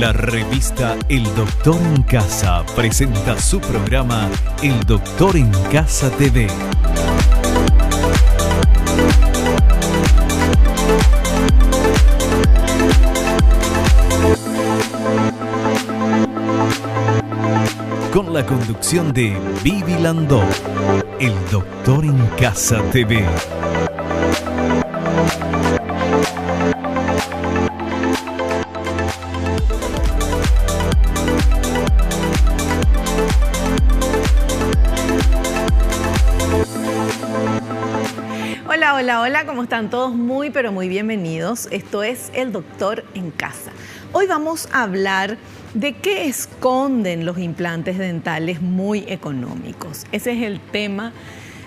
La revista El Doctor en Casa presenta su programa El Doctor en Casa TV. Con la conducción de Vivi Landó, El Doctor en Casa TV. Hola, ¿cómo están todos? Muy, pero muy bienvenidos. Esto es El Doctor en Casa. Hoy vamos a hablar de qué esconden los implantes dentales muy económicos. Ese es el tema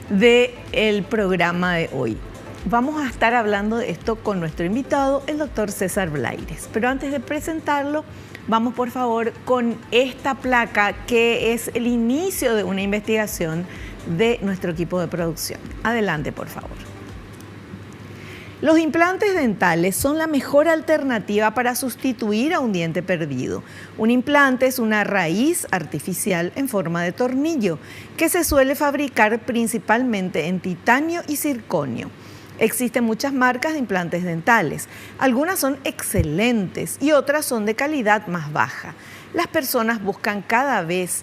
del programa de hoy. Vamos a estar hablando de esto con nuestro invitado, el doctor César Blaires. Pero antes de presentarlo, vamos por favor con esta placa que es el inicio de una investigación de nuestro equipo de producción. Adelante, por favor. Los implantes dentales son la mejor alternativa para sustituir a un diente perdido. Un implante es una raíz artificial en forma de tornillo que se suele fabricar principalmente en titanio y circonio. Existen muchas marcas de implantes dentales. Algunas son excelentes y otras son de calidad más baja. Las personas buscan cada vez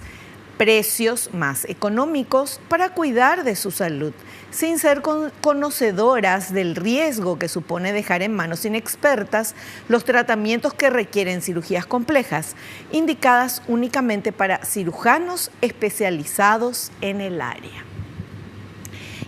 precios más económicos para cuidar de su salud, sin ser conocedoras del riesgo que supone dejar en manos inexpertas los tratamientos que requieren cirugías complejas, indicadas únicamente para cirujanos especializados en el área.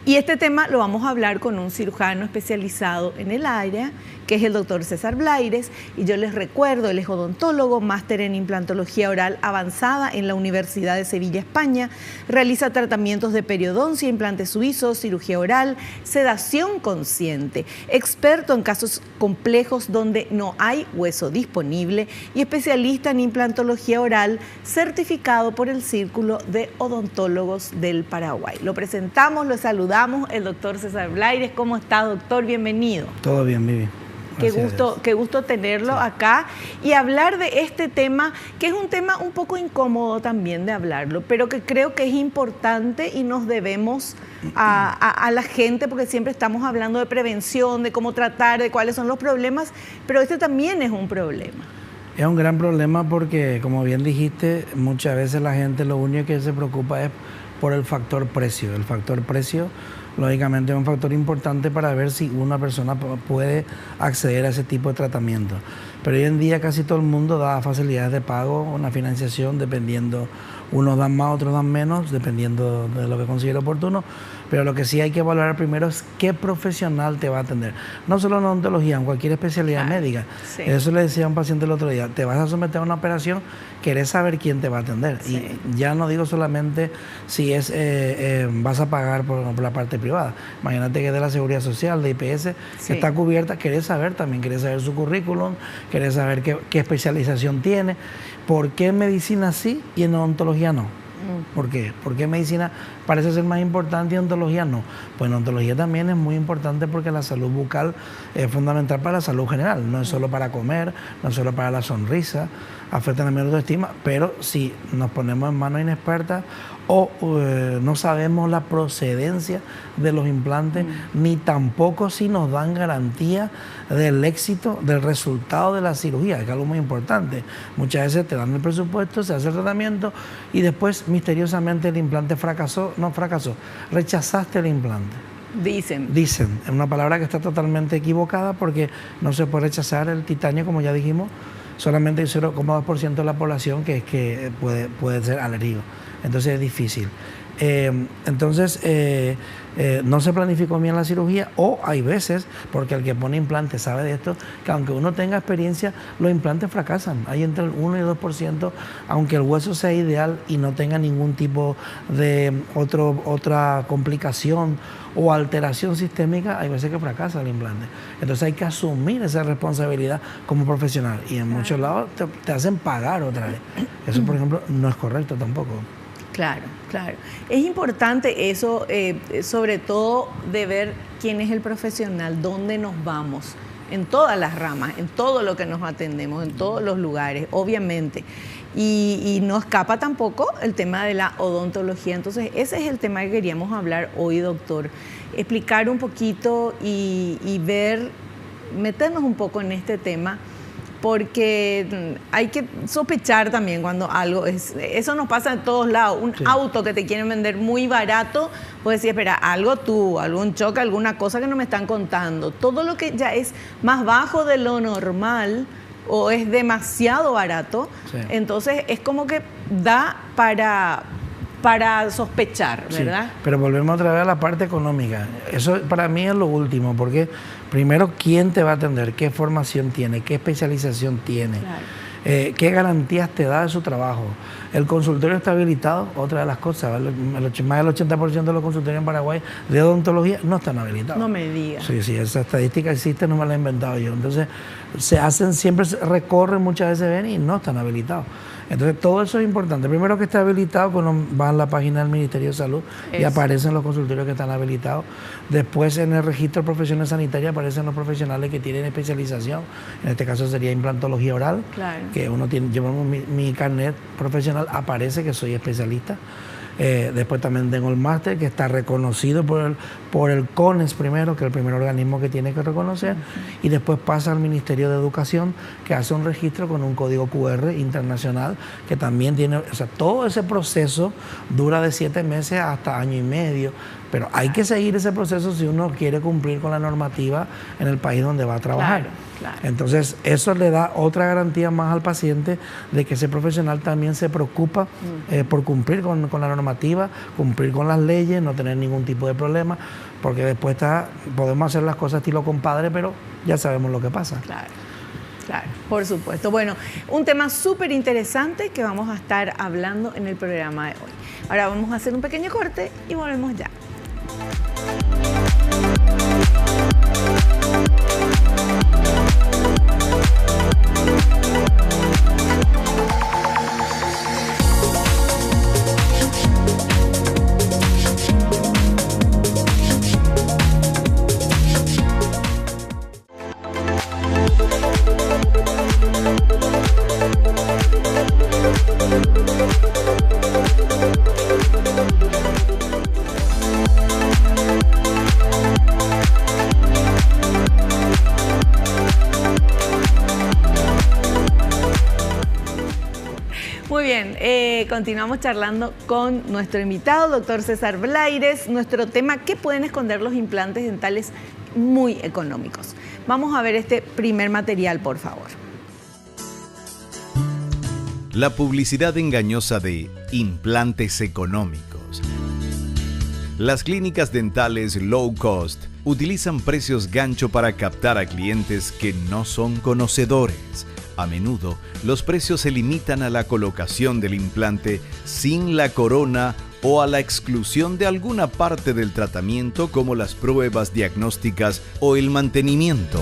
Y este tema lo vamos a hablar con un cirujano especializado en el área, que es el doctor César Blaires, y yo les recuerdo, él es odontólogo, máster en implantología oral avanzada en la Universidad de Sevilla, España, realiza tratamientos de periodoncia, implantes suizos, cirugía oral, sedación consciente, experto en casos complejos donde no hay hueso disponible y especialista en implantología oral, certificado por el Círculo de Odontólogos del Paraguay. Lo presentamos, lo saludamos, el doctor César Blaires. ¿Cómo está, doctor? Bienvenido. Todo bien, Vivi. Qué gusto tenerlo acá y hablar de este tema, que es un tema un poco incómodo también de hablarlo, pero que creo que es importante y nos debemos a la gente, porque siempre estamos hablando de prevención, de cómo tratar, de cuáles son los problemas, pero este también es un problema. Es un gran problema porque, como bien dijiste, muchas veces la gente lo único que se preocupa es por el factor precio. El factor precio, lógicamente, es un factor importante para ver si una persona puede acceder a ese tipo de tratamiento. Pero hoy en día casi todo el mundo da facilidades de pago, una financiación, dependiendo, unos dan más, otros dan menos, dependiendo de lo que considere oportuno. Pero lo que sí hay que valorar primero es qué profesional te va a atender. No solo en odontología, en cualquier especialidad médica. Sí. Eso le decía a un paciente el otro día, te vas a someter a una operación, querés saber quién te va a atender. Sí. Y ya no digo solamente si vas a pagar por la parte privada. Imagínate que es de la Seguridad Social, de IPS, que está cubierta, querés saber también, querés saber su currículum, querés saber qué especialización tiene, por qué en medicina sí y en odontología no. ¿Por qué? ¿Por qué medicina parece ser más importante y odontología no? Pues en odontología también es muy importante porque la salud bucal es fundamental para la salud general. No es solo para comer, no es solo para la sonrisa, afecta también la autoestima, pero si nos ponemos en manos inexpertas o no sabemos la procedencia de los implantes, ni tampoco si nos dan garantía del éxito, del resultado de la cirugía, que es algo muy importante. Muchas veces te dan el presupuesto, se hace el tratamiento y después misteriosamente el implante no fracasó, rechazaste el implante. Dicen, es una palabra que está totalmente equivocada porque no se puede rechazar el titanio, como ya dijimos, solamente hay 0,2% de la población que puede ser alérgico. Entonces es difícil. No se planificó bien la cirugía, o hay veces, porque el que pone implantes sabe de esto, que aunque uno tenga experiencia, los implantes fracasan. Hay entre el 1 y el 2%, aunque el hueso sea ideal y no tenga ningún tipo de otra complicación o alteración sistémica, hay veces que fracasa el implante. Entonces hay que asumir esa responsabilidad como profesional, y en muchos lados te hacen pagar otra vez. Eso, por ejemplo, no es correcto tampoco. Claro. Es importante eso, sobre todo de ver quién es el profesional, dónde nos vamos. en todas las ramas, en todo lo que nos atendemos, en todos los lugares, obviamente. Y no escapa tampoco el tema de la odontología. Entonces, ese es el tema que queríamos hablar hoy, doctor. Explicar un poquito y ver, meternos un poco en este tema, porque hay que sospechar también cuando algo es... Eso nos pasa en todos lados. Un auto que te quieren vender muy barato, puedes decir, espera, algo tuvo, algún choque, alguna cosa que no me están contando. Todo lo que ya es más bajo de lo normal o es demasiado barato, entonces es como que da para sospechar, ¿verdad? Sí, pero volvemos otra vez a la parte económica. Eso para mí es lo último, porque primero, ¿quién te va a atender? ¿Qué formación tiene? ¿Qué especialización tiene? Claro. ¿Qué garantías te da de su trabajo? El consultorio está habilitado, otra de las cosas, más del 80% de los consultorios en Paraguay de odontología no están habilitados. No me digas. Sí, esa estadística existe, no me la he inventado yo. Entonces, siempre recorren, muchas veces ven y no están habilitados. Entonces, todo eso es importante. Primero que esté habilitado, cuando va a la página del Ministerio de Salud y aparecen los consultorios que están habilitados. Después, en el registro de profesiones sanitarias aparecen los profesionales que tienen especialización. En este caso sería implantología oral, que uno tiene, llevamos mi carnet profesional, aparece que soy especialista. Después también tengo el máster que está reconocido por el CONES primero, que es el primer organismo que tiene que reconocer, y después pasa al Ministerio de Educación, que hace un registro con un código QR internacional, que también tiene, o sea, todo ese proceso dura de 7 meses hasta año y medio, pero hay que seguir ese proceso si uno quiere cumplir con la normativa en el país donde va a trabajar. Entonces, eso le da otra garantía más al paciente de que ese profesional también se preocupa por cumplir con la normativa, cumplir con las leyes, no tener ningún tipo de problema, porque después podemos hacer las cosas estilo compadre, pero ya sabemos lo que pasa. Claro, por supuesto. Bueno, un tema súper interesante que vamos a estar hablando en el programa de hoy. Ahora vamos a hacer un pequeño corte y volvemos ya. Muy bien, continuamos charlando con nuestro invitado, doctor César Blaires. Nuestro tema, ¿qué pueden esconder los implantes dentales muy económicos? Vamos a ver este primer material, por favor. La publicidad engañosa de implantes económicos. Las clínicas dentales low cost utilizan precios gancho para captar a clientes que no son conocedores. A menudo, los precios se limitan a la colocación del implante sin la corona o a la exclusión de alguna parte del tratamiento como las pruebas diagnósticas o el mantenimiento.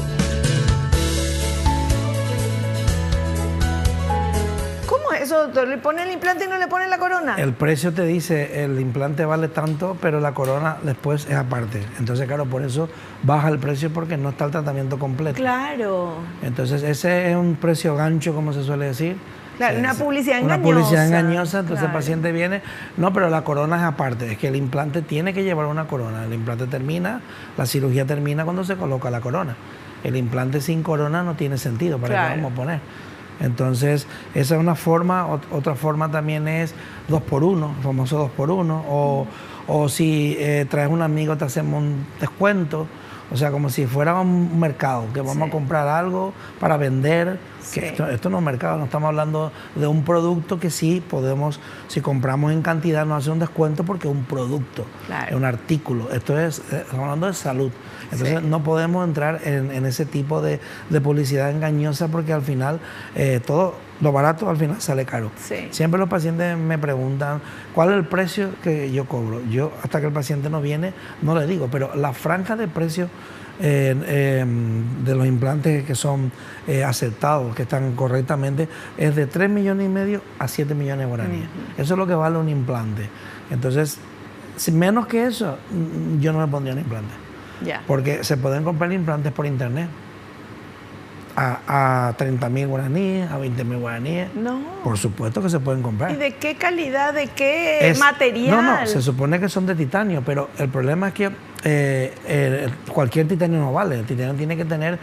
¿Cómo es eso, doctor? ¿Le pone el implante y no le pone la corona? El precio te dice, el implante vale tanto, pero la corona después es aparte. Entonces, claro, por eso baja el precio porque no está el tratamiento completo. Claro. Entonces, ese es un precio gancho, como se suele decir. Claro, una publicidad engañosa. Una publicidad engañosa, entonces el paciente viene, no, pero la corona es aparte, es que el implante tiene que llevar una corona. El implante termina, la cirugía termina cuando se coloca la corona. El implante sin corona no tiene sentido, ¿para qué vamos a poner? Entonces, esa es una forma. Otra forma también es 2x1, el famoso 2x1, o si traes un amigo te hacemos un descuento. O sea, como si fuera un mercado, que vamos a comprar algo para vender. Que esto no es un mercado, no estamos hablando de un producto que sí podemos, si compramos en cantidad, nos hace un descuento porque es un producto, es un artículo. Estamos hablando de salud. Entonces no podemos entrar en ese tipo de publicidad engañosa porque al final todo lo barato al final sale caro. Siempre los pacientes me preguntan cuál es el precio que yo cobro. Yo hasta que el paciente no viene no le digo, pero la franja de precio de los implantes que son aceptados, que están correctamente, es de 3,5 millones a 7 millones de guaraníes. Eso es lo que vale un implante. Entonces, menos que eso, yo no me pondría un implante. Porque se pueden comprar implantes por internet. a 30.000 guaraníes, a 20.000 guaraníes. No. Por supuesto que se pueden comprar. ¿Y de qué calidad, de qué material? No, se supone que son de titanio, pero el problema es que cualquier titanio no vale. El titanio tiene que tener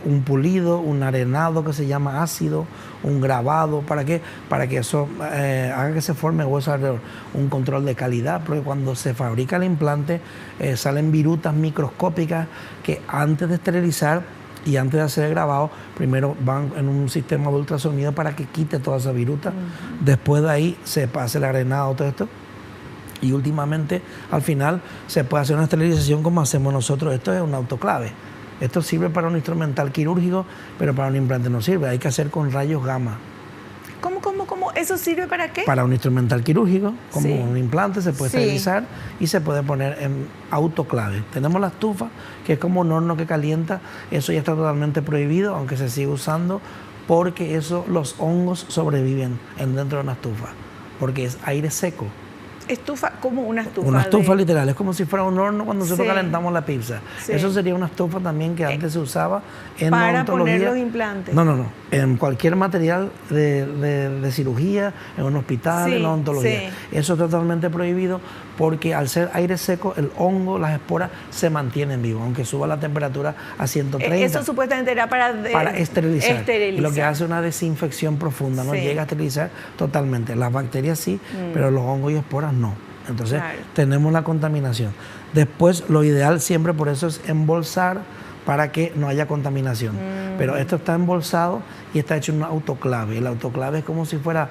un pulido, un arenado que se llama ácido, un grabado. ¿Para qué? Para que eso haga que se forme hueso alrededor. Un control de calidad, porque cuando se fabrica el implante salen virutas microscópicas que antes de esterilizar y antes de hacer el grabado, primero van en un sistema de ultrasonido para que quite toda esa viruta. Después de ahí se pasa el arenado, todo esto. Y últimamente, al final, se puede hacer una esterilización como hacemos nosotros. Esto es un autoclave. Esto sirve para un instrumental quirúrgico, pero para un implante no sirve. Hay que hacer con rayos gamma. ¿Cómo? ¿Eso sirve para qué? Para un instrumental quirúrgico, como sí. un implante, se puede esterilizar y se puede poner en autoclave. Tenemos la estufa, que es como un horno que calienta. Eso ya está totalmente prohibido, aunque se sigue usando, porque los hongos sobreviven dentro de una estufa, porque es aire seco. ¿Estufa? ¿Cómo una estufa? Una estufa literal, es como si fuera un horno cuando nosotros sí. calentamos la pizza. Sí. Eso sería una estufa también que antes se usaba en para odontología. poner los implantes. No. En cualquier material de cirugía, en un hospital, sí, en la odontología. Sí. Eso es totalmente prohibido porque al ser aire seco, el hongo, las esporas se mantienen vivos, aunque suba la temperatura a 130. Eso supuestamente era para esterilizar. Y lo que hace una desinfección profunda, no llega a esterilizar totalmente. Las bacterias sí, pero los hongos y esporas no. Entonces tenemos la contaminación. Después lo ideal siempre por eso es embolsar para que no haya contaminación. Pero esto está embolsado y está hecho en un autoclave. El autoclave es como si fuera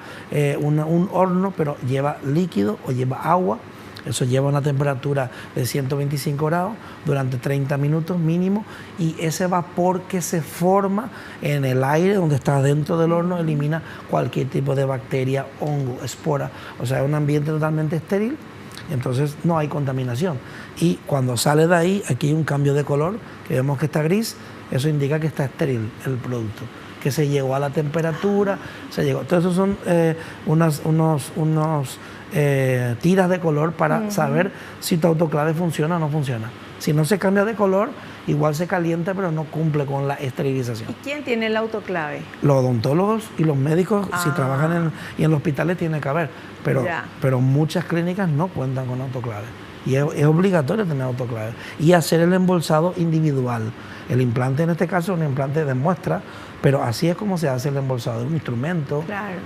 un horno, pero lleva líquido o lleva agua. Eso lleva una temperatura de 125 grados durante 30 minutos mínimo, y ese vapor que se forma en el aire donde está dentro del horno elimina cualquier tipo de bacteria, hongo, espora. O sea, es un ambiente totalmente estéril, entonces no hay contaminación. Y cuando sale de ahí, aquí hay un cambio de color, que vemos que está gris, eso indica que está estéril el producto, que se llegó a la temperatura, se llegó. Entonces, son unos tiras de color para saber si tu autoclave funciona o no funciona. Si no se cambia de color, igual se calienta, pero no cumple con la esterilización. ¿Y quién tiene el autoclave? Los odontólogos y los médicos, si trabajan y en los hospitales tiene que haber, pero muchas clínicas no cuentan con autoclave. Y es obligatorio tener autoclave y hacer el embolsado individual. El implante en este caso es un implante de muestra, pero así es como se hace el embolsado de un instrumento,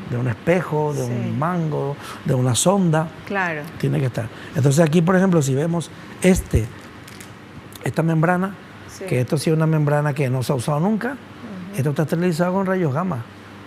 de un espejo, de un mango, de una sonda. Claro. Tiene que estar. Entonces aquí, por ejemplo, si vemos esta membrana, que esto sí es una membrana que no se ha usado nunca, esto está esterilizado con rayos gamma,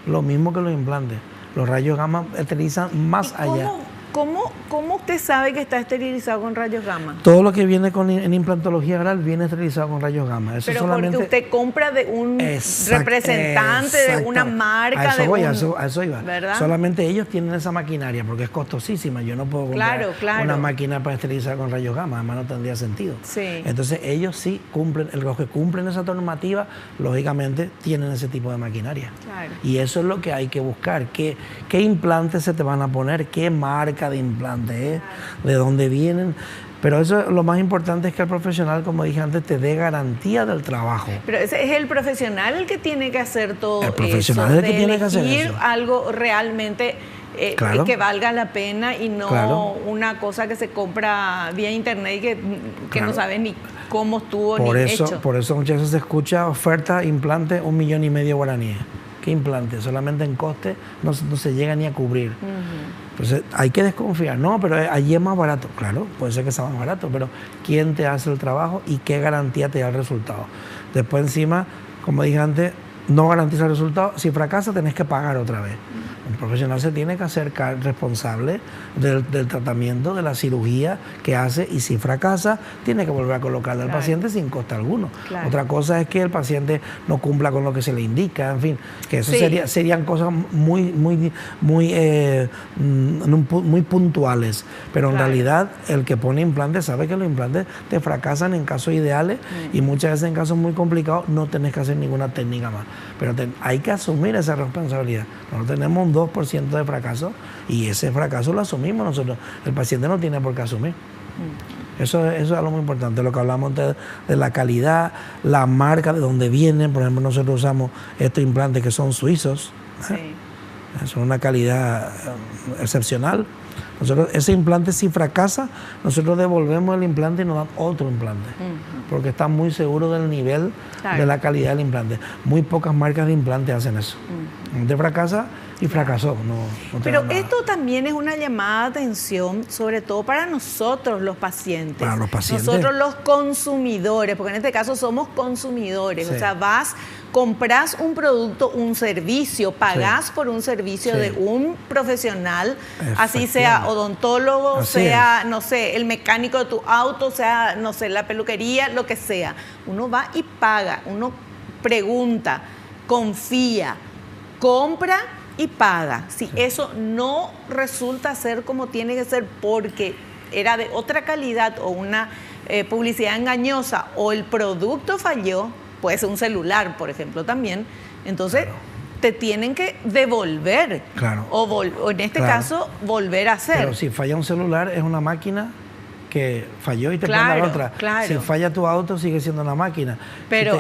lo mismo que los implantes. Los rayos gamma esterilizan más allá. ¿Cómo usted sabe que está esterilizado con rayos gamma? Todo lo que viene en implantología oral viene esterilizado con rayos gamma. Eso pero solamente porque usted compra de un representante, de una marca. A eso iba. ¿Verdad? Solamente ellos tienen esa maquinaria porque es costosísima. Yo no puedo comprar una máquina para esterilizar con rayos gamma, además no tendría sentido. Sí. Entonces ellos sí cumplen, los que cumplen esa normativa, lógicamente tienen ese tipo de maquinaria. Claro. Y eso es lo que hay que buscar. ¿Qué implantes se te van a poner? ¿Qué marca de implante es? ¿De dónde vienen? Pero eso, lo más importante es que el profesional, como dije antes, te dé garantía del trabajo. Pero ese es el profesional el que tiene que hacer todo eso. El profesional es el que tiene que hacer eso. Algo realmente que valga la pena y no una cosa que se compra vía internet y que no sabe ni cómo estuvo hecho. Por eso muchas veces se escucha oferta, implante, 1,5 millones guaraníes. ¿Qué implante? Solamente en coste no se llega ni a cubrir. Entonces hay que desconfiar. No, pero allí es más barato. Claro, puede ser que sea más barato, pero ¿quién te hace el trabajo y qué garantía te da el resultado? Después encima, como dije antes, no garantiza el resultado. Si fracasa, tenés que pagar otra vez. Un profesional se tiene que hacer responsable del tratamiento, de la cirugía que hace, y si fracasa, tiene que volver a colocarle al paciente sin coste alguno. Otra cosa es que el paciente no cumpla con lo que se le indica, en fin, que eso serían cosas muy puntuales. Pero en realidad, el que pone implantes sabe que los implantes te fracasan en casos ideales y muchas veces en casos muy complicados no tenés que hacer ninguna técnica más. Pero hay que asumir esa responsabilidad. Nosotros tenemos un 2% de fracaso y ese fracaso lo asumimos nosotros. El paciente no tiene por qué asumir. Eso es algo muy importante, lo que hablamos de la calidad, la marca de donde vienen. Por ejemplo, nosotros usamos estos implantes que son suizos, Sí. son una calidad excepcional. Nosotros, ese implante, si fracasa, nosotros devolvemos el implante y nos dan otro implante, porque están muy seguros del nivel de la calidad del implante. Muy pocas marcas de implantes hacen eso. Te fracasa y fracasó. No te Pero dan nada. esto también es una llamada de atención, sobre todo para nosotros los pacientes. Para los pacientes. Nosotros los consumidores, porque en este caso somos consumidores. Sí. O sea, compras un producto, un servicio, pagás Sí. por un servicio Sí. de un profesional, así sea Efectivamente. odontólogo, Así sea, no sé, el mecánico de tu auto, sea, no sé, la peluquería, lo que sea. Uno va y paga, uno pregunta, confía, compra y paga. Si eso no resulta ser como tiene que ser porque era de otra calidad o una publicidad engañosa o el producto falló, puede ser un celular, por ejemplo, también, entonces te tienen que devolver. Claro. O en este Claro. caso, volver a hacer. Pero si falla un celular, es una máquina que falló y te Claro, pone la otra. claro. Si falla tu auto, sigue siendo una máquina. Pero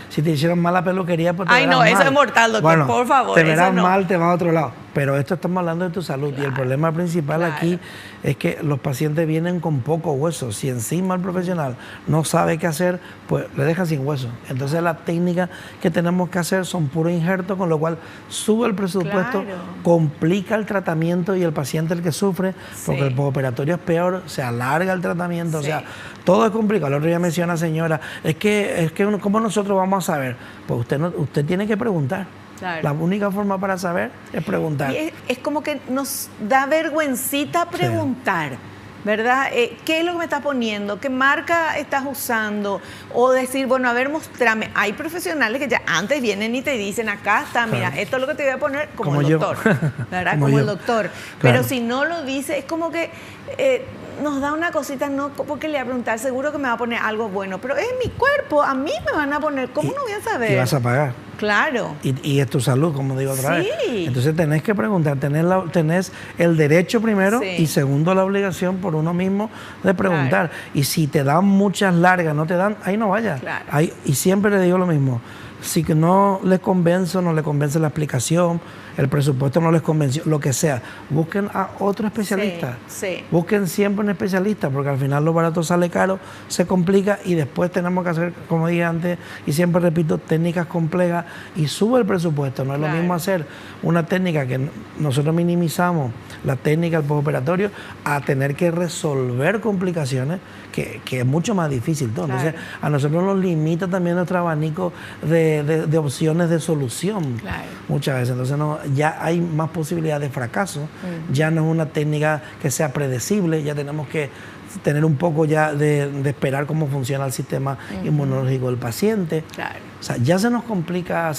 si te hicieron mal la peluquería, pues te Ay, verás no, eso mal. es mortal, doctor, por favor, te eso verás no. mal, te vas a otro lado. Pero esto estamos hablando de tu salud. Y el problema principal aquí es que los pacientes vienen con poco hueso. Si encima el profesional no sabe qué hacer, pues le deja sin hueso. Entonces las técnicas que tenemos que hacer son puros injertos, con lo cual sube el presupuesto, Claro. complica el tratamiento y el paciente el que sufre, porque Sí. el postoperatorio es peor, se alarga el tratamiento, Sí. o sea, todo es complicado. El otro día mencionó una señora, es que ¿cómo nosotros vamos a saber? Pues usted tiene que preguntar. Claro. La única forma para saber es preguntar. Y es como que nos da vergüencita preguntar, ¿verdad? ¿Qué es lo que me estás poniendo? ¿Qué marca estás usando? O decir, bueno, a ver, mostrame. Hay profesionales que ya antes vienen y te dicen, acá está, mira, Claro. esto es lo que te voy a poner como el yo. doctor, ¿verdad? Como Como el yo. doctor. Claro. Pero si no lo dice, es como que nos da una cosita, no, porque le voy a preguntar, seguro que me va a poner algo bueno, pero es mi cuerpo, a mí me van a poner, ¿cómo no voy a saber? Y vas a pagar. Claro. Y es tu salud, como digo otra vez. Sí. Entonces tenés que preguntar, tenés el derecho primero Sí. y segundo la obligación por uno mismo de preguntar. Y si te dan muchas largas, no te dan, ahí no vayas. Claro. Y siempre le digo lo mismo. Si que no les convence, no les convence la explicación, el presupuesto no les convenció, lo que sea, busquen a otro especialista. Sí, sí. Busquen siempre un especialista, porque al final lo barato sale caro, se complica y después tenemos que hacer, como dije antes, y siempre repito, técnicas complejas y sube el presupuesto. No es Claro. lo mismo hacer una técnica que nosotros minimizamos, la técnica del postoperatorio, a tener que resolver complicaciones, que es mucho más difícil todo. Claro. Entonces, a nosotros nos limita también nuestro abanico de opciones de solución Claro. muchas veces. Entonces, ya hay más posibilidad de fracaso, ya no es una técnica que sea predecible, ya tenemos que tener un poco ya de esperar cómo funciona el sistema inmunológico del paciente. Claro. O sea, ya se nos complica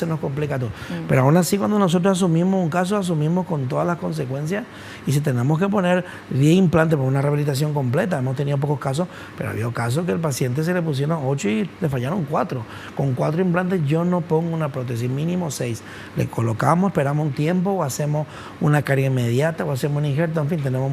todo. Pero aún así, cuando nosotros asumimos un caso, asumimos con todas las consecuencias. Y si tenemos que poner 10 implantes por una rehabilitación completa, hemos tenido pocos casos, pero había casos que el paciente se le pusieron 8 y le fallaron 4. Con 4 implantes yo no pongo una prótesis, mínimo 6. Le colocamos, esperamos un tiempo, o hacemos una carga inmediata, o hacemos un injerto, en fin, tenemos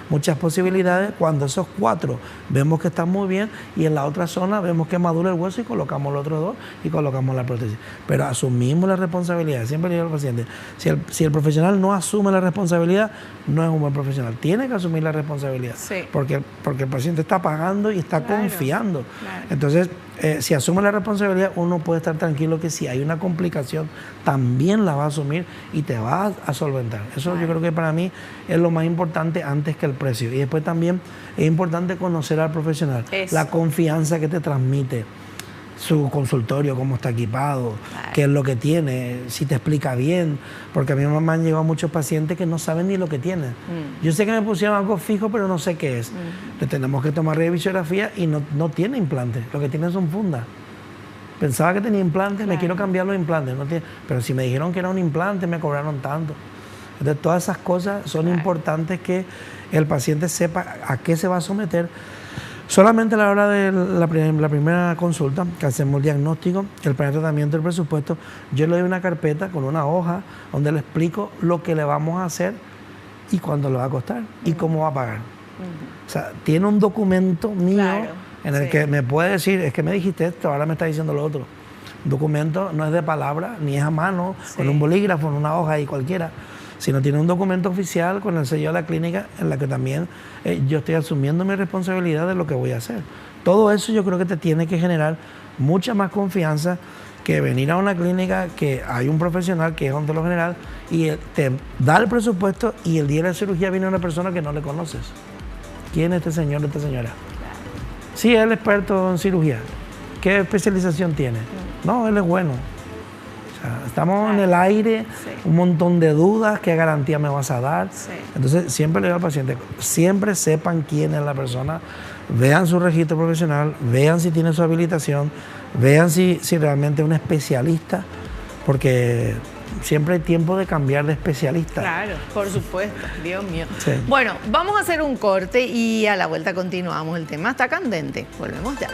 muchas posibilidades. Cuando esos 4 vemos que están muy bien, y en la otra zona vemos que madura el hueso y colocamos los otros 2 y colocamos la prótesis. Pero asumimos la responsabilidad. Siempre le digo al paciente, si el profesional no asume la responsabilidad, no es un buen profesional. Tiene que asumir la responsabilidad. Sí. Porque el paciente está pagando y está Claro, confiando. claro. Entonces, si asume la responsabilidad, uno puede estar tranquilo que si hay una complicación, también la va a asumir y te va a solventar. Eso yo creo que para mí es lo más importante antes que el precio. Y después también es importante conocer al profesional, Eso. la confianza que te transmite, su consultorio, cómo está equipado, Claro. qué es lo que tiene, si te explica bien, porque a mi mamá han llegado muchos pacientes que no saben ni lo que tienen. Yo sé que me pusieron algo fijo, pero no sé qué es. Le tenemos que tomar revisiografía y no tiene implantes, lo que tiene son fundas. Pensaba que tenía implantes, me quiero cambiar los implantes, no tiene, pero si me dijeron que era un implante, me cobraron tanto. Entonces, todas esas cosas son importantes que el paciente sepa a qué se va a someter. Solamente a la hora de la primera consulta, que hacemos el diagnóstico, el plan de tratamiento, el presupuesto, yo le doy una carpeta con una hoja donde le explico lo que le vamos a hacer y cuánto le va a costar y cómo va a pagar. O sea, tiene un documento mío Claro, en el que me puede decir, es que me dijiste esto, ahora me está diciendo lo otro. Un documento no es de palabra, ni es a mano, con un bolígrafo, en una hoja y cualquiera, sino tiene un documento oficial con el sello de la clínica en la que también yo estoy asumiendo mi responsabilidad de lo que voy a hacer. Todo eso yo creo que te tiene que generar mucha más confianza que venir a una clínica que hay un profesional que es odontólogo general y te da el presupuesto y el día de la cirugía viene una persona que no le conoces. ¿Quién es este señor o esta señora? Sí, él es experto en cirugía. ¿Qué especialización tiene? No, él es bueno. O sea, estamos en el aire, un montón de dudas, ¿qué garantía me vas a dar? Entonces, siempre le digo al paciente, siempre sepan quién es la persona, vean su registro profesional, vean si tiene su habilitación, vean si realmente es un especialista, porque siempre hay tiempo de cambiar de especialista. Claro, por supuesto, Dios mío. Sí. Bueno, vamos a hacer un corte y a la vuelta continuamos. El tema está candente. Volvemos ya.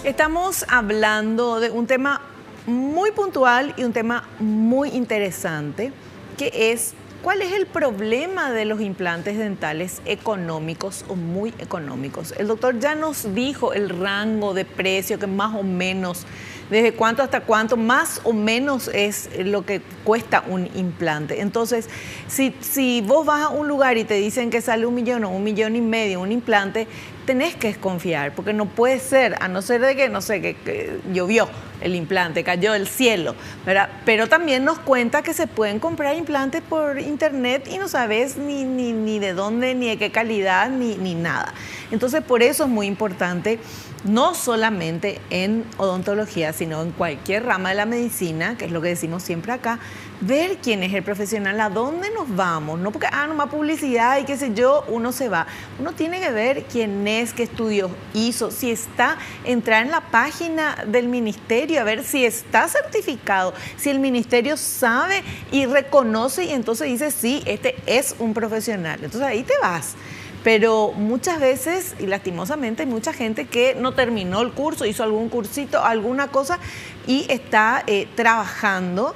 Estamos hablando de un tema muy puntual y un tema muy interesante, que es ¿cuál es el problema de los implantes dentales económicos o muy económicos? El doctor ya nos dijo el rango de precio, que más o menos, desde cuánto hasta cuánto, más o menos es lo que cuesta un implante. Entonces, si vos vas a un lugar y te dicen que sale 1 millón o 1,5 millones un implante, tenés que desconfiar, porque no puede ser, a no ser de que, no sé, que llovió el implante, cayó del cielo, ¿verdad? Pero también nos cuenta que se pueden comprar implantes por internet y no sabes ni de dónde, ni de qué calidad, ni nada. Entonces, por eso es muy importante, no solamente en odontología, sino en cualquier rama de la medicina, que es lo que decimos siempre acá, ver quién es el profesional, a dónde nos vamos, no porque, nomás publicidad y qué sé yo, uno se va. Uno tiene que ver quién es, qué estudios hizo, si está, entrar en la página del ministerio, a ver si está certificado, si el ministerio sabe y reconoce y entonces dice, sí, este es un profesional. Entonces ahí te vas. Pero muchas veces, y lastimosamente, hay mucha gente que no terminó el curso, hizo algún cursito, alguna cosa, y está trabajando,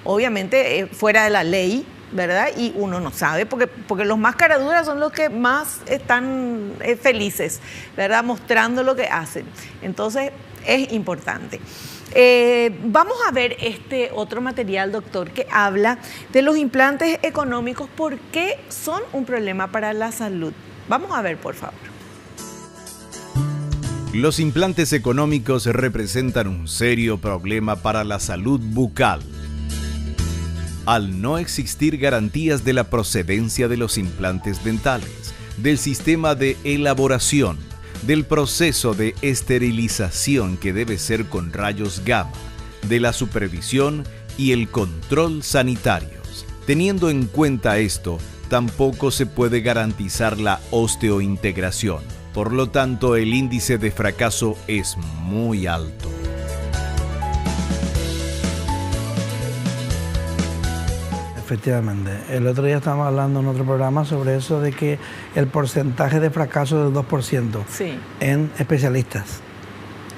obviamente, fuera de la ley, ¿verdad? Y uno no sabe, porque los más caraduras son los que más están felices, ¿verdad? Mostrando lo que hacen. Entonces, es importante. Vamos a ver este otro material, doctor, que habla de los implantes económicos, por qué son un problema para la salud. Vamos a ver, por favor. Los implantes económicos representan un serio problema para la salud bucal. Al no existir garantías de la procedencia de los implantes dentales, del sistema de elaboración, del proceso de esterilización que debe ser con rayos gamma, de la supervisión y el control sanitarios. Teniendo en cuenta esto, tampoco se puede garantizar la osteointegración. Por lo tanto, el índice de fracaso es muy alto. Efectivamente. El otro día estábamos hablando en otro programa sobre eso de que el porcentaje de fracaso es del 2% en especialistas.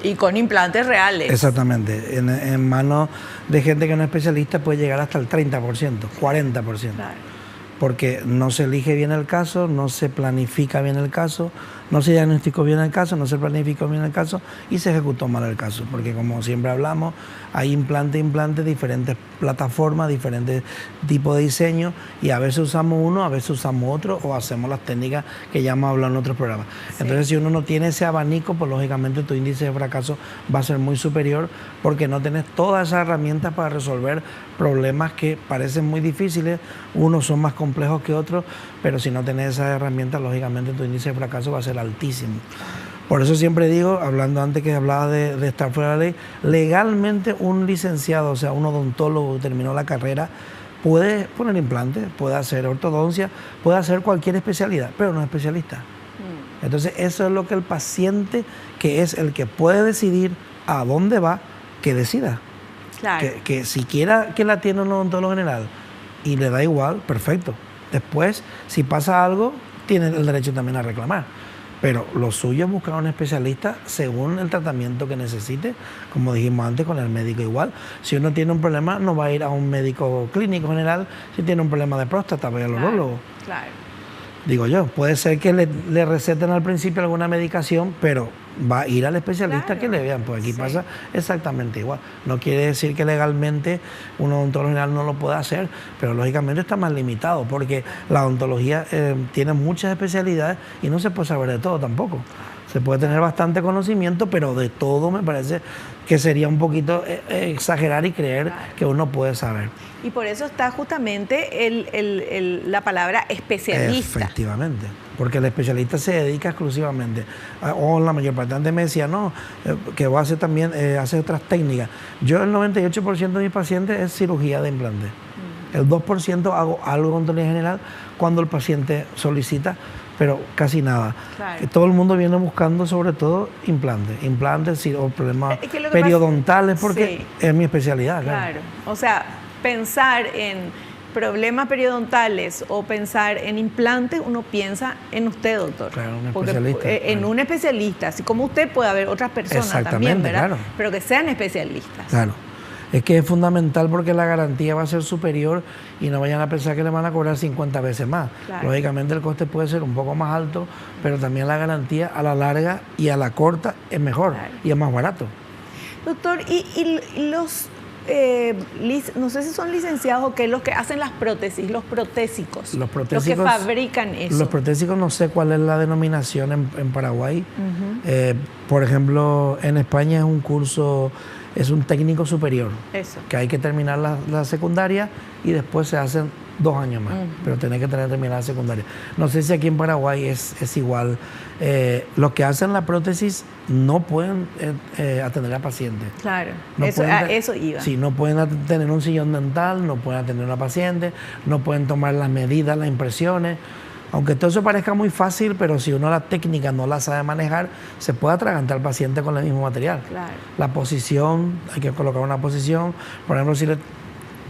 Y con implantes reales. Exactamente. En manos de gente que no es especialista puede llegar hasta el 30%, 40%. Claro. Porque no se elige bien el caso, no se planifica bien el caso, no se diagnosticó bien el caso, no se planificó bien el caso y se ejecutó mal el caso. Porque como siempre hablamos, hay implantes, diferentes plataformas, diferentes tipos de diseño y a veces usamos uno, a veces usamos otro o hacemos las técnicas que ya hemos hablado en otros programas. Sí. Entonces, si uno no tiene ese abanico, pues lógicamente tu índice de fracaso va a ser muy superior porque no tienes todas esas herramientas para resolver problemas que parecen muy difíciles. Unos son más complejos que otros, pero si no tenés esas herramientas, lógicamente tu índice de fracaso va a ser altísimo. Por eso siempre digo, hablando antes que hablaba de estar fuera de la ley, legalmente un licenciado, o sea, un odontólogo que terminó la carrera, puede poner implantes, puede hacer ortodoncia, puede hacer cualquier especialidad, pero no es especialista. Entonces eso es lo que el paciente, que es el que puede decidir a dónde va, que decida. Claro. Que si quiera que la atienda un odontólogo general y le da igual, perfecto. Después, si pasa algo, tiene el derecho también a reclamar. Pero lo suyo es buscar a un especialista según el tratamiento que necesite, como dijimos antes, con el médico igual. Si uno tiene un problema, no va a ir a un médico clínico general. Si tiene un problema de próstata, va a ir al urólogo. Claro. Digo yo, puede ser que le receten al principio alguna medicación, pero va a ir al especialista que le vean, pues aquí pasa exactamente igual. No quiere decir que legalmente un odontólogo general no lo pueda hacer, pero lógicamente está más limitado, porque la odontología tiene muchas especialidades y no se puede saber de todo tampoco. Se puede tener bastante conocimiento, pero de todo me parece que sería un poquito exagerar y creer que uno puede saber. Y por eso está justamente la palabra especialista. Efectivamente, porque el especialista se dedica exclusivamente, o la mayor parte. Antes me decía, no, que va a hacer también, hace otras técnicas. Yo el 98% de mis pacientes es cirugía de implante. El 2% hago algo de odontología general cuando el paciente solicita, pero casi nada. Claro. Todo el mundo viene buscando sobre todo implantes o problemas periodontales, porque es mi especialidad. Claro, o sea, pensar en problemas periodontales o pensar en implantes, uno piensa en usted, doctor. Claro, un especialista. En un especialista, así como usted puede haber otras personas también, ¿verdad? Claro. Pero que sean especialistas. Claro. Es que es fundamental porque la garantía va a ser superior y no vayan a pensar que le van a cobrar 50 veces más. Claro. Lógicamente el coste puede ser un poco más alto, pero también la garantía a la larga y a la corta es mejor y es más barato. Doctor, y los, no sé si son licenciados o qué, los que hacen las prótesis, los protésicos, los que fabrican eso. Los protésicos no sé cuál es la denominación en Paraguay. Por ejemplo, en España es un curso... Es un técnico superior, que hay que terminar la secundaria y después se hacen 2 años más, pero tenés que terminar la secundaria. No sé si aquí en Paraguay es igual. Los que hacen la prótesis no pueden atender a pacientes. Claro, no eso iba. Sí, no pueden tener un sillón dental, no pueden atender a una paciente, no pueden tomar las medidas, las impresiones. Aunque todo eso parezca muy fácil, pero si uno la técnica no la sabe manejar, se puede atragantar al paciente con el mismo material. Claro. La posición, hay que colocar una posición. Por ejemplo, si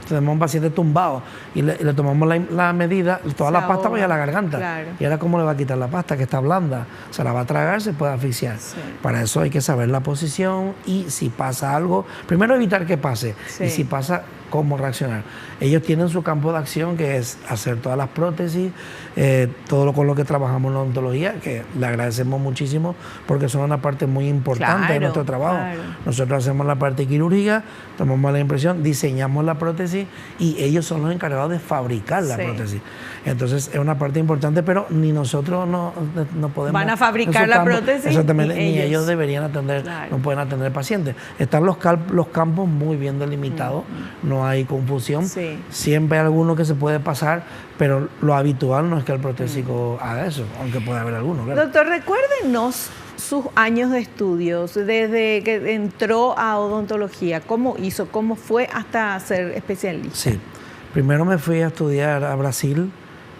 tenemos un paciente tumbado y le tomamos la medida, toda la pasta va a la garganta. Claro. Y ahora, ¿cómo le va a quitar la pasta? Que está blanda. Se la va a tragar, se puede asfixiar. Sí. Para eso hay que saber la posición y si pasa algo, primero evitar que pase. Y si pasa, cómo reaccionar. Ellos tienen su campo de acción, que es hacer todas las prótesis, todo lo con lo que trabajamos en la odontología, que le agradecemos muchísimo porque son una parte muy importante de nuestro trabajo. Claro. Nosotros hacemos la parte quirúrgica, tomamos la impresión, diseñamos la prótesis y ellos son los encargados de fabricar la prótesis. Entonces es una parte importante, pero ni nosotros no podemos... Van a fabricar la prótesis. Exactamente, ni ellos deberían atender, no pueden atender pacientes. Están los campos muy bien delimitados, no hay confusión. Siempre hay alguno que se puede pasar, pero lo habitual no es que el protésico haga eso, aunque puede haber alguno. Claro. Doctor, recuérdenos sus años de estudios, desde que entró a odontología, cómo fue hasta ser especialista. Sí, primero me fui a estudiar a Brasil,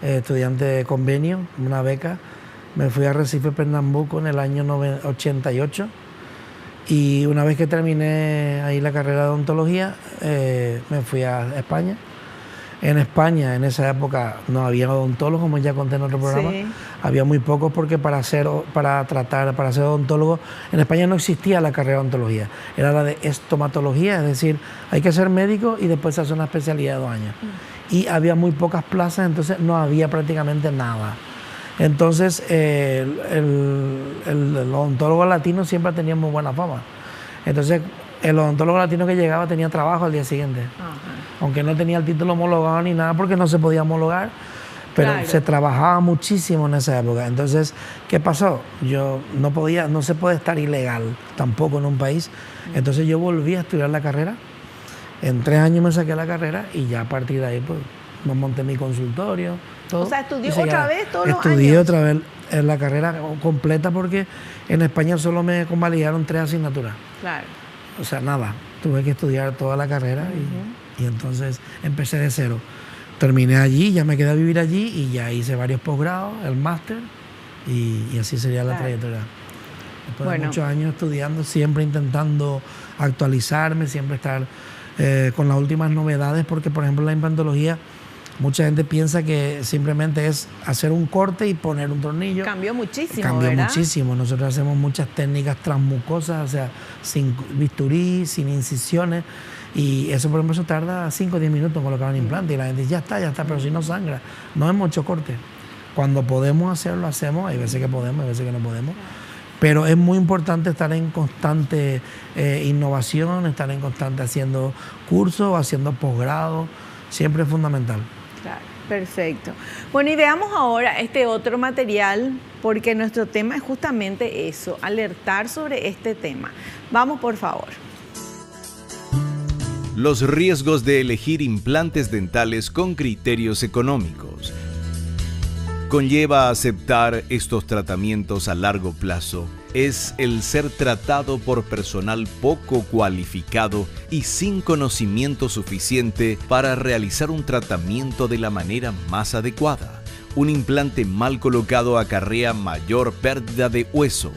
estudiante de convenio, una beca. Me fui a Recife, Pernambuco en el año 88. Y una vez que terminé ahí la carrera de odontología, me fui a España. En España, en esa época, no había odontólogos, como ya conté en otro programa. Había muy pocos porque para ser odontólogo, en España no existía la carrera de odontología. Era la de estomatología, es decir, hay que ser médico y después se hace una especialidad de 2 años. Y había muy pocas plazas, entonces no había prácticamente nada. Entonces, el odontólogo latino siempre tenía muy buena fama. Entonces, el odontólogo latino que llegaba tenía trabajo al día siguiente. Aunque no tenía el título homologado ni nada porque no se podía homologar, pero se trabajaba muchísimo en esa época. Entonces, ¿qué pasó? No se puede estar ilegal tampoco en un país. Entonces yo volví a estudiar la carrera. En 3 años me saqué la carrera y ya a partir de ahí pues me monté mi consultorio. Todo. O sea, ¿estudió otra vez todos los años? Estudié otra vez en la carrera completa porque en España solo me convalidaron 3 asignaturas. Claro. O sea, nada. Tuve que estudiar toda la carrera Y entonces empecé de cero. Terminé allí, ya me quedé a vivir allí y ya hice varios posgrados, el máster, y así sería la trayectoria. Después de muchos años estudiando, siempre intentando actualizarme, siempre estar con las últimas novedades, porque por ejemplo la implantología, mucha gente piensa que simplemente es hacer un corte y poner un tornillo. Cambió muchísimo, Cambió ¿verdad? muchísimo. Nosotros hacemos muchas técnicas transmucosas, o sea, sin bisturí, sin incisiones. Y eso, por ejemplo, eso tarda 5 o 10 minutos en colocar un implante. Y la gente dice, ya está, pero si no sangra. No es mucho corte. Cuando podemos hacerlo, hacemos. Hay veces que podemos, hay veces que no podemos. Pero es muy importante estar en constante innovación, estar en constante haciendo cursos, haciendo posgrado. Siempre es fundamental. Claro, perfecto. Bueno, y veamos ahora este otro material, porque nuestro tema es justamente eso, alertar sobre este tema. Vamos, por favor. Los riesgos de elegir implantes dentales con criterios económicos. Conlleva aceptar estos tratamientos a largo plazo es el ser tratado por personal poco cualificado y sin conocimiento suficiente para realizar un tratamiento de la manera más adecuada. Un implante mal colocado acarrea mayor pérdida de hueso.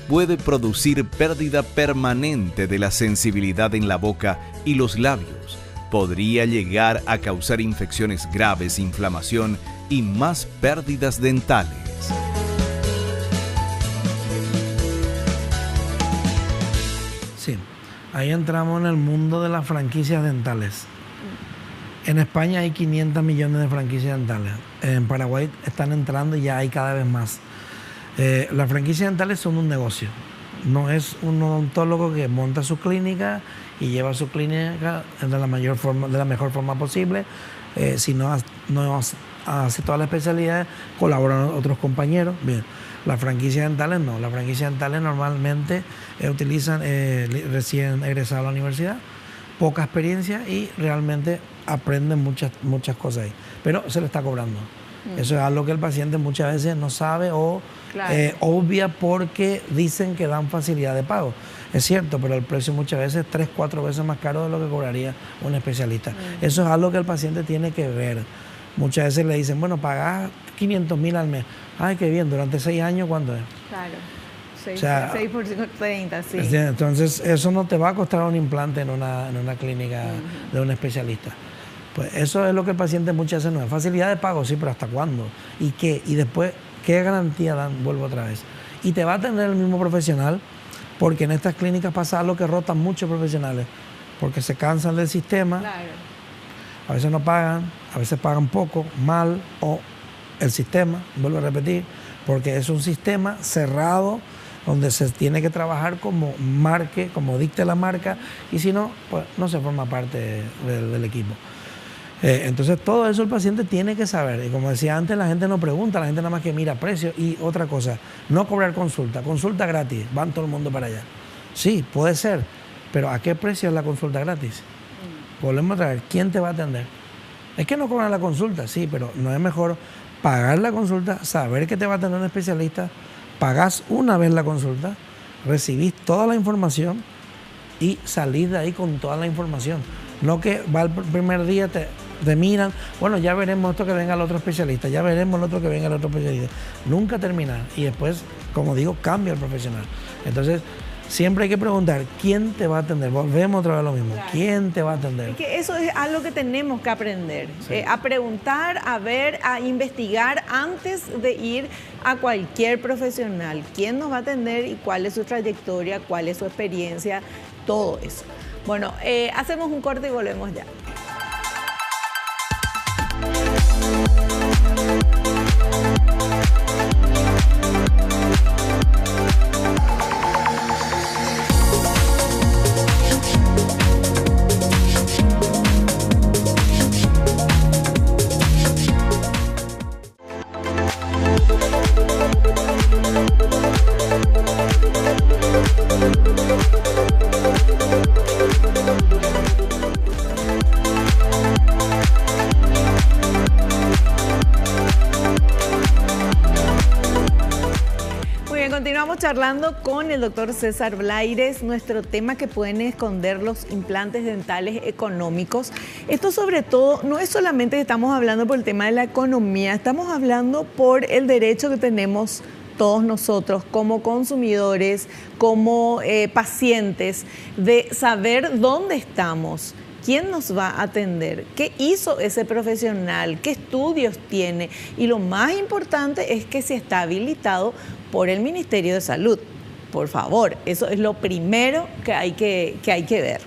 Puede producir pérdida permanente de la sensibilidad en la boca y los labios. Podría llegar a causar infecciones graves, inflamación y más pérdidas dentales. Sí, ahí entramos en el mundo de las franquicias dentales. En España hay 500 millones de franquicias dentales. En Paraguay están entrando y ya hay cada vez más. Las franquicias dentales son un negocio. No es un odontólogo que monta su clínica y lleva su clínica de la mejor forma posible. Si no hace todas las especialidades, colaboran otros compañeros. Bien, las franquicias dentales no. Las franquicias dentales normalmente utilizan recién egresados a la universidad, poca experiencia y realmente aprenden muchas cosas ahí. Pero se le está cobrando. Eso es algo que el paciente muchas veces no sabe o obvia porque dicen que dan facilidad de pago. Es cierto, pero el precio muchas veces es 3-4 veces más caro de lo que cobraría un especialista. Eso es algo que el paciente tiene que ver. Muchas veces le dicen, bueno, pagás 500.000 al mes. Ay, qué bien, durante 6 años, ¿cuánto es? Claro, 6, O sea, 6 por 30, sí. Entonces, eso no te va a costar un implante en una clínica de un especialista. Pues eso es lo que el paciente muchas veces no es. Facilidad de pago, sí, pero ¿hasta cuándo? ¿Y qué? Y después, ¿qué garantía dan? Vuelvo otra vez. Y te va a tener el mismo profesional, porque en estas clínicas pasa algo que rotan muchos profesionales, porque se cansan del sistema, Claro. a veces no pagan, a veces pagan poco, mal, o el sistema, vuelvo a repetir, porque es un sistema cerrado donde se tiene que trabajar como marque, como dicte la marca, y si no, pues no se forma parte del equipo. Entonces todo eso el paciente tiene que saber. Y como decía antes, la gente no pregunta, la gente nada más que mira precios. Y otra cosa, no cobrar consulta gratis, van todo el mundo para allá. Sí, puede ser, pero ¿a qué precio es la consulta gratis? Volvemos a traer, ¿quién te va a atender? Es que no cobran la consulta, sí, pero no es mejor pagar la consulta, saber que te va a atender un especialista, pagás una vez la consulta, recibís toda la información y salís de ahí con toda la información. No que va el primer día, te miran, bueno, ya veremos esto que venga el otro especialista, ya veremos el otro que venga el otro especialista. Nunca terminar. Y después, como digo, cambia el profesional. Entonces, siempre hay que preguntar, ¿quién te va a atender? Volvemos otra vez a lo mismo. Claro. ¿Quién te va a atender? Es que eso es algo que tenemos que aprender, Sí. A preguntar, a ver, a investigar antes de ir a cualquier profesional. ¿Quién nos va a atender y cuál es su trayectoria, cuál es su experiencia? Todo eso. Bueno, hacemos un corte y volvemos ya. charlando con el doctor César Blaires, nuestro tema que pueden esconder los implantes dentales económicos. Esto sobre todo no es solamente que estamos hablando por el tema de la economía, estamos hablando por el derecho que tenemos todos nosotros como consumidores, como pacientes, de saber dónde estamos. ¿Quién nos va a atender? ¿Qué hizo ese profesional? ¿Qué estudios tiene? Y lo más importante es que si está habilitado por el Ministerio de Salud. Por favor, eso es lo primero que hay que ver.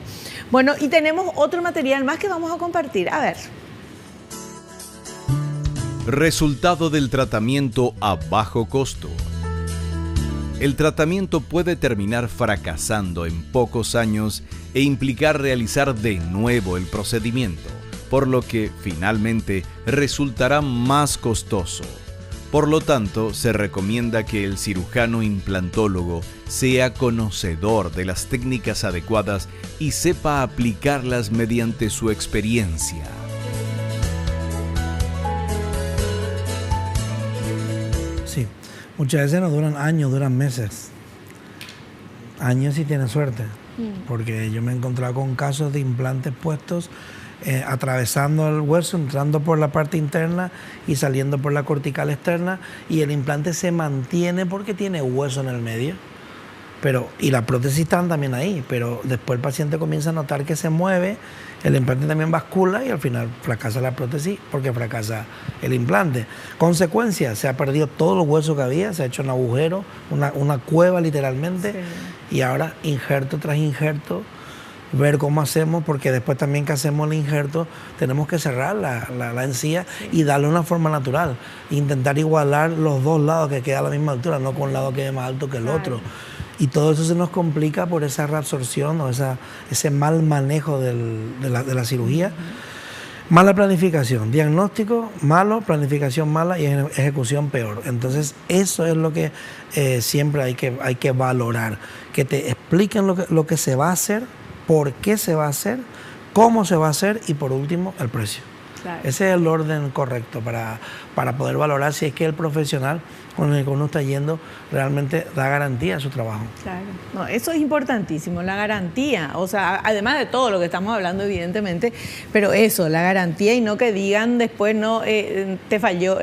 Bueno, y tenemos otro material más que vamos a compartir. A ver. Resultado del tratamiento a bajo costo. El tratamiento puede terminar fracasando en pocos años e implicar realizar de nuevo el procedimiento, por lo que finalmente resultará más costoso. Por lo tanto, se recomienda que el cirujano implantólogo sea conocedor de las técnicas adecuadas y sepa aplicarlas mediante su experiencia. Sí, muchas veces no duran años, duran meses. Años si tienen suerte, porque yo me he encontrado con casos de implantes puestos atravesando el hueso, entrando por la parte interna y saliendo por la cortical externa, y el implante se mantiene porque tiene hueso en el medio. Y la prótesis están también ahí, pero después el paciente comienza a notar que se mueve, el implante también bascula y al final fracasa la prótesis porque fracasa el implante. Consecuencia, se ha perdido todo el hueso que había, se ha hecho un agujero, una cueva literalmente, sí. Y ahora injerto tras injerto, ver cómo hacemos, porque después también que hacemos el injerto tenemos que cerrar la encía, sí, y darle una forma natural, intentar igualar los dos lados que quede a la misma altura, no con un lado que quede más alto que el otro. Y todo eso se nos complica por esa reabsorción o ese mal manejo de la cirugía. Mala planificación, diagnóstico malo, planificación mala y ejecución peor. Entonces eso es lo que siempre hay que valorar, que te expliquen lo que se va a hacer, por qué se va a hacer, cómo se va a hacer y por último el precio. Claro. Ese es el orden correcto para poder valorar si es que el profesional con el que uno está yendo realmente da garantía a su trabajo. Claro, no, eso es importantísimo, la garantía, o sea, además de todo lo que estamos hablando evidentemente, pero eso, la garantía, y no que digan después, no, te falló,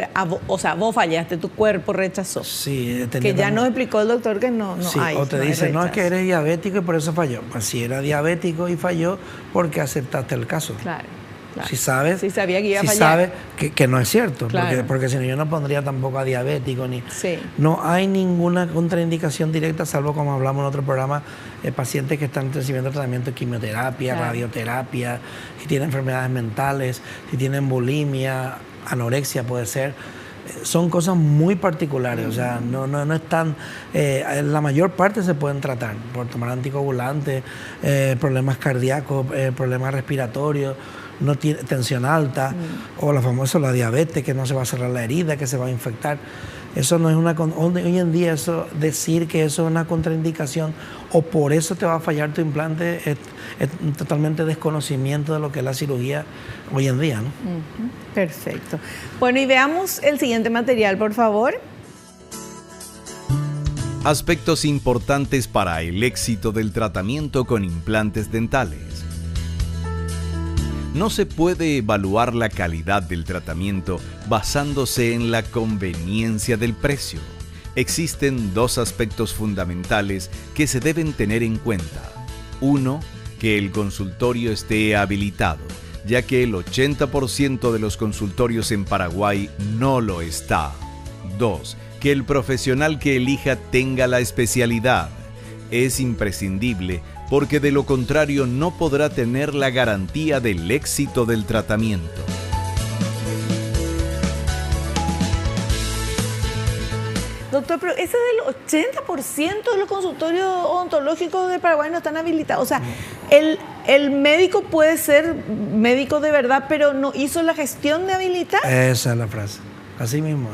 o sea, vos fallaste, tu cuerpo rechazó. Sí, que ya nos explicó el doctor que no sí, hay. O te dicen, no, es que eres diabético y por eso falló. Pues si era diabético y falló, ¿por qué aceptaste el caso? Claro. Claro. Si sabes, sí, sabía que iba a fallar. Sabes que no es cierto, claro, porque si no yo no pondría tampoco a diabético. Sí. No hay ninguna contraindicación directa, salvo como hablamos en otro programa, pacientes que están recibiendo tratamiento de quimioterapia, claro, radioterapia, si tienen enfermedades mentales, si tienen bulimia, anorexia puede ser. Son cosas muy particulares, o sea, no están, la mayor parte se pueden tratar por tomar anticoagulantes, problemas cardíacos, problemas respiratorios, no tiene tensión alta, o la diabetes, que no se va a cerrar la herida, que se va a infectar. Eso no es hoy en día eso, decir que eso es una contraindicación o por eso te va a fallar tu implante es totalmente desconocimiento de lo que es la cirugía hoy en día, ¿no? Perfecto. Bueno, y veamos el siguiente material, por favor. Aspectos importantes para el éxito del tratamiento con implantes dentales. No se puede evaluar la calidad del tratamiento basándose en la conveniencia del precio. Existen dos aspectos fundamentales que se deben tener en cuenta. Uno, que el consultorio esté habilitado, ya que el 80% de los consultorios en Paraguay no lo está. 2, que el profesional que elija tenga la especialidad. Es imprescindible porque de lo contrario no podrá tener la garantía del éxito del tratamiento. Doctor, pero ese del 80% de los consultorios odontológicos de Paraguay no están habilitados. O sea, el médico puede ser médico de verdad, pero no hizo la gestión de habilitar. Esa es la frase, así mismo.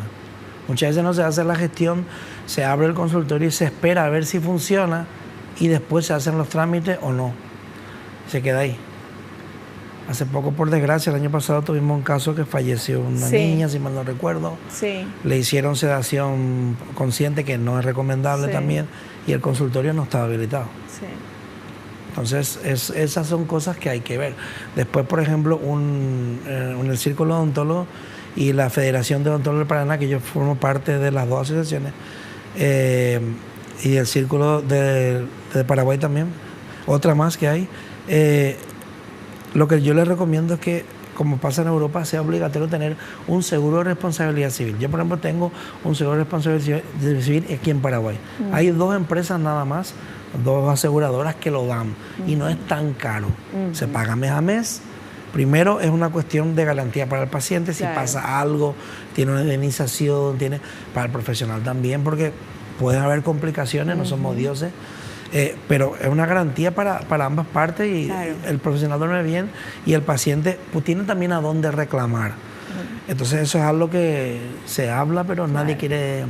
Muchas veces no se hace la gestión, se abre el consultorio y se espera a ver si funciona y después se hacen los trámites o no. Se queda ahí. Hace poco, por desgracia, el año pasado tuvimos un caso que falleció una niña, si mal no recuerdo. Sí. Le hicieron sedación consciente, que no es recomendable también, y el consultorio no estaba habilitado. Sí. Entonces, esas son cosas que hay que ver. Después, por ejemplo, en el Círculo de Odontólogos y la Federación de Odontólogos del Paraná, que yo formo parte de las dos asociaciones, y el Círculo de Paraguay también, otra más que hay, lo que yo les recomiendo es que, como pasa en Europa, sea obligatorio tener un seguro de responsabilidad civil. Yo, por ejemplo, tengo un seguro de responsabilidad civil aquí en Paraguay. Hay 2 empresas nada más, 2 aseguradoras que lo dan, y no es tan caro. Se paga mes a mes. Primero, es una cuestión de garantía para el paciente. Si pasa algo, tiene una indemnización, tiene para el profesional también, porque pueden haber complicaciones, no somos dioses. Pero es una garantía para ambas partes, y el profesional duerme bien y el paciente pues tiene también a dónde reclamar. Entonces eso es algo que se habla, pero nadie quiere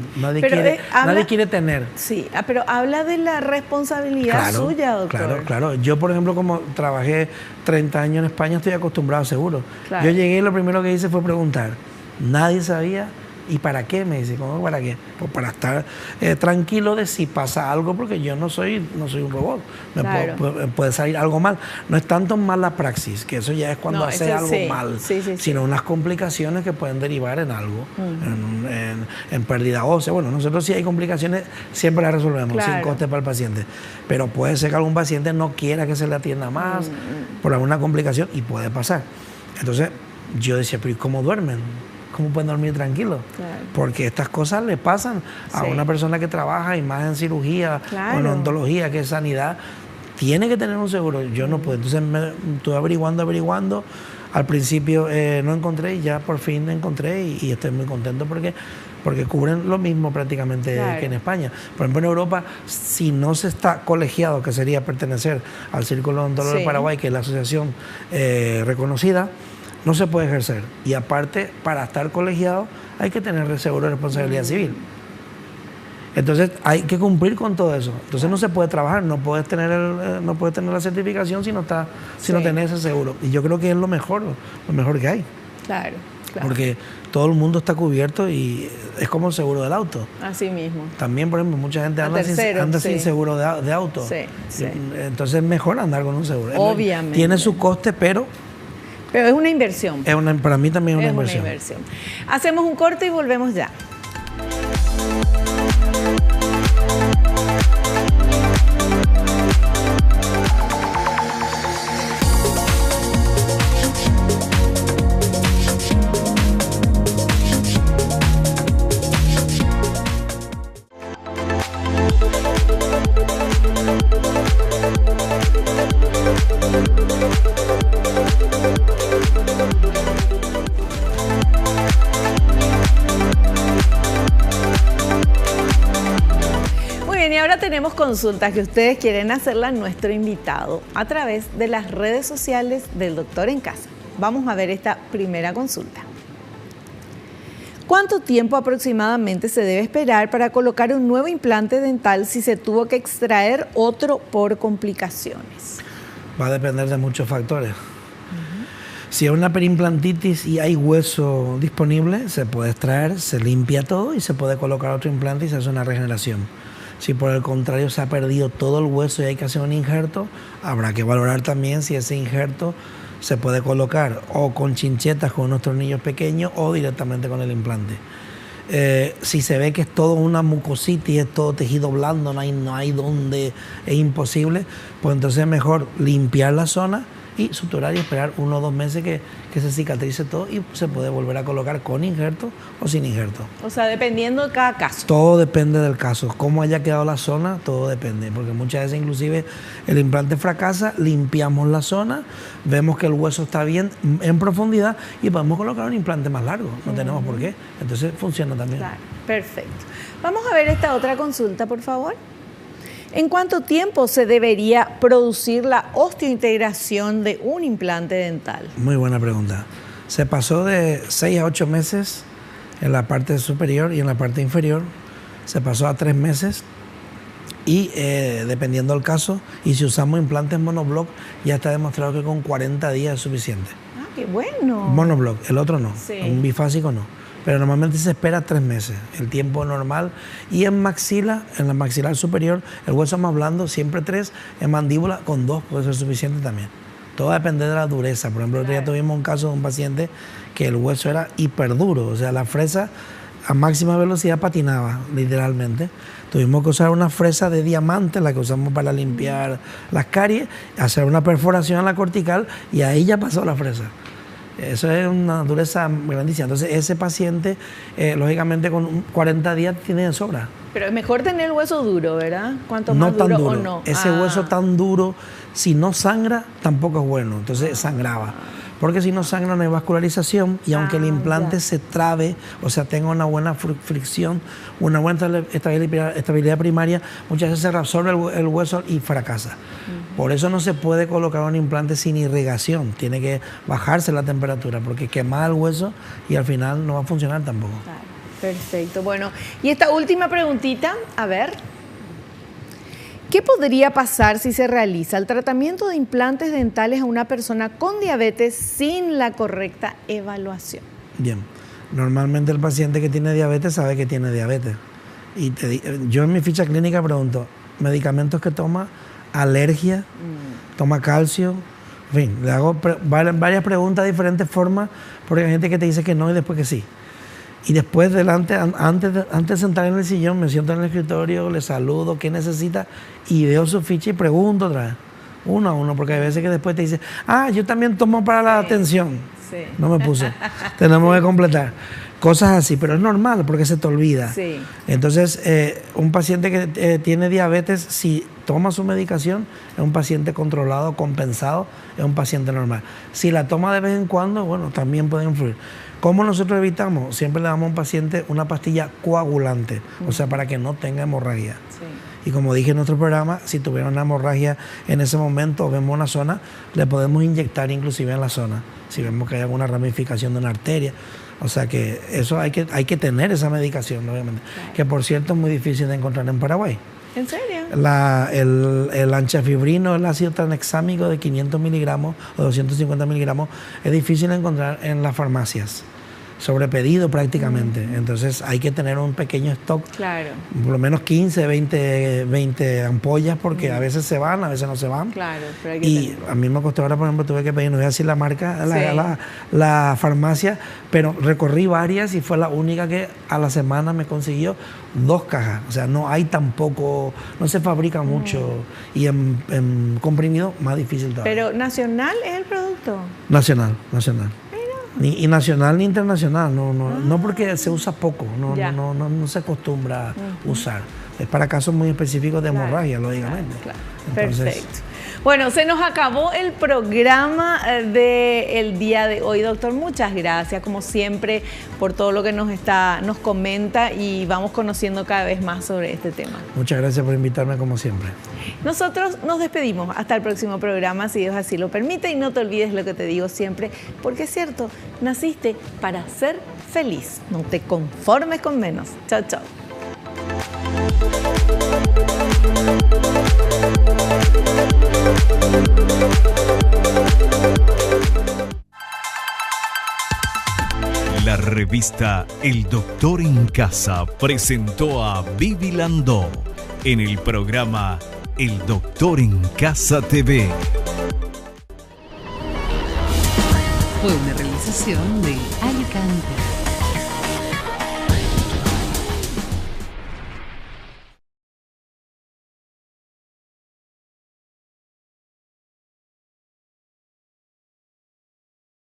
tener. Sí, pero habla de la responsabilidad suya, doctor. Claro. Yo, por ejemplo, como trabajé 30 años en España, estoy acostumbrado a seguro. Yo llegué y lo primero que hice fue preguntar. Nadie sabía. ¿Y para qué? Me dice, ¿cómo para qué? Pues para estar tranquilo de si pasa algo, porque yo no soy un robot. Puede salir algo mal. No es tanto mala praxis, que eso ya es cuando hace algo mal, sino unas complicaciones que pueden derivar en algo, en pérdida ósea. Bueno, nosotros si hay complicaciones siempre las resolvemos, sin coste para el paciente. Pero puede ser que algún paciente no quiera que se le atienda más por alguna complicación, y puede pasar. Entonces yo decía, pero ¿y cómo duermen? ¿Cómo pueden dormir tranquilos? Porque estas cosas le pasan a una persona que trabaja, y más en cirugía o en odontología, que es sanidad, tiene que tener un seguro. Yo no puedo. Entonces me estuve averiguando. Al principio no encontré, y ya por fin encontré, y estoy muy contento porque cubren lo mismo prácticamente que en España. Por ejemplo, en Europa, si no se está colegiado, que sería pertenecer al Círculo de Odontólogos de Paraguay, que es la asociación reconocida, no se puede ejercer. Y aparte, para estar colegiado hay que tener seguro de responsabilidad civil. Entonces hay que cumplir con todo eso. Entonces no se puede trabajar, no puedes tener la certificación si no tenés ese seguro. Y yo creo que es lo mejor que hay. Claro. Porque todo el mundo está cubierto, y es como el seguro del auto. Así mismo. También, por ejemplo, mucha gente anda sin seguro de auto. Entonces es mejor andar con un seguro. Obviamente. Tiene su coste, pero es una inversión. Para mí también es una inversión. Hacemos un corte y volvemos ya. Tenemos consultas que ustedes quieren hacerla a nuestro invitado a través de las redes sociales del Doctor en Casa. Vamos a ver esta primera consulta. ¿Cuánto tiempo aproximadamente se debe esperar para colocar un nuevo implante dental si se tuvo que extraer otro por complicaciones? Va a depender de muchos factores. Si es una perimplantitis y hay hueso disponible, se puede extraer, se limpia todo y se puede colocar otro implante y se hace una regeneración. Si por el contrario se ha perdido todo el hueso y hay que hacer un injerto, habrá que valorar también si ese injerto se puede colocar o con chinchetas, con unos tornillos pequeños, o directamente con el implante. Si se ve que es todo una mucositis, es todo tejido blando, no hay donde, es imposible, pues entonces es mejor limpiar la zona y suturar y esperar 1 o 2 meses que se cicatrice todo, y se puede volver a colocar con injerto o sin injerto. O sea, dependiendo de cada caso. Todo depende del caso. Cómo haya quedado la zona, todo depende. Porque muchas veces inclusive el implante fracasa, limpiamos la zona, vemos que el hueso está bien en profundidad y podemos colocar un implante más largo. No tenemos por qué. Entonces funciona también. Claro, perfecto. Vamos a ver esta otra consulta, por favor. ¿En cuánto tiempo se debería producir la osteointegración de un implante dental? Muy buena pregunta. Se pasó de 6 a 8 meses en la parte superior y en la parte inferior. Se pasó a 3 meses. Y dependiendo del caso, y si usamos implantes monobloc, ya está demostrado que con 40 días es suficiente. Ah, qué bueno. Monobloc, el otro no, Sí. un bifásico no. Pero normalmente se espera 3 meses, el tiempo normal. Y en maxila, en la maxilar superior, el hueso más blando, siempre 3. En mandíbula, con 2 puede ser suficiente también. Todo depende de la dureza. Por ejemplo, el otro día tuvimos un caso de un paciente que el hueso era hiperduro. O sea, la fresa a máxima velocidad patinaba, literalmente. Tuvimos que usar una fresa de diamante, la que usamos para limpiar las caries, hacer una perforación en la cortical y ahí ya pasó la fresa. Eso es una dureza grandísima. Entonces, ese paciente, lógicamente, con 40 días tiene de sobra. Pero es mejor tener el hueso duro, ¿verdad? Cuanto No más tan duro duro. o no. Ese hueso tan duro, si no sangra, tampoco es bueno. Entonces, sangraba. Porque si no sangra no hay vascularización y aunque el implante se trabe, o sea, tenga una buena fricción, una buena estabilidad primaria, muchas veces se reabsorbe el hueso y fracasa. Por eso no se puede colocar un implante sin irrigación, tiene que bajarse la temperatura porque quema el hueso y al final no va a funcionar tampoco. Claro, perfecto. Bueno, y esta última preguntita, a ver. ¿Qué podría pasar si se realiza el tratamiento de implantes dentales a una persona con diabetes sin la correcta evaluación? Bien, normalmente el paciente que tiene diabetes sabe que tiene diabetes. Y yo en mi ficha clínica pregunto, ¿medicamentos que toma? ¿Alergia? ¿Toma calcio? En fin, le hago varias preguntas de diferentes formas porque hay gente que te dice que no y después que sí. Y después, antes de sentar en el sillón, me siento en el escritorio, le saludo, ¿qué necesita? Y veo su ficha y pregunto otra vez, uno a uno, porque hay veces que después te dice, yo también tomo para la atención. Sí. No me puse. Tenemos que completar. Cosas así, pero es normal porque se te olvida. Sí. Entonces, un paciente que tiene diabetes, si toma su medicación, es un paciente controlado, compensado, es un paciente normal. Si la toma de vez en cuando, bueno, también puede influir. ¿Cómo nosotros evitamos? Siempre le damos a un paciente una pastilla coagulante, o sea, para que no tenga hemorragia. Sí. Y como dije en nuestro programa, si tuviera una hemorragia en ese momento o vemos una zona, le podemos inyectar inclusive en la zona, si vemos que hay alguna ramificación de una arteria. O sea que eso hay que tener esa medicación, obviamente. Claro. Que por cierto es muy difícil de encontrar en Paraguay. ¿En serio? El anchafibrino, el ácido tranexámico de 500 miligramos o 250 miligramos, es difícil de encontrar en las farmacias. Sobrepedido prácticamente. Entonces hay que tener un pequeño stock, claro, por lo menos 15, 20 ampollas, porque a veces se van, a veces no se van. Claro, pero hay que y tenerlo. A mí me costó ahora, por ejemplo, tuve que pedir, no voy a decir la marca, Sí. la farmacia, pero recorrí varias y fue la única que a la semana me consiguió 2 cajas. O sea, no hay tampoco, no se fabrica mucho y en comprimido más difícil todavía. Pero ¿nacional es el producto? Nacional. Ni nacional ni internacional, no porque se usa poco, no se acostumbra a usar. Es para casos muy específicos de hemorragia, lógicamente. Claro. Entonces, Perfecto. Bueno, se nos acabó el programa del día de hoy, doctor. Muchas gracias, como siempre, por todo lo que nos comenta y vamos conociendo cada vez más sobre este tema. muchas gracias por invitarme, como siempre. Nosotros nos despedimos hasta el próximo programa, si Dios así lo permite, y no te olvides lo que te digo siempre, porque es cierto, naciste para ser feliz. No te conformes con menos. Chao, chao. La revista El Doctor en Casa presentó a Vivi Landó en el programa El Doctor en Casa TV. Fue una realización de Alicante.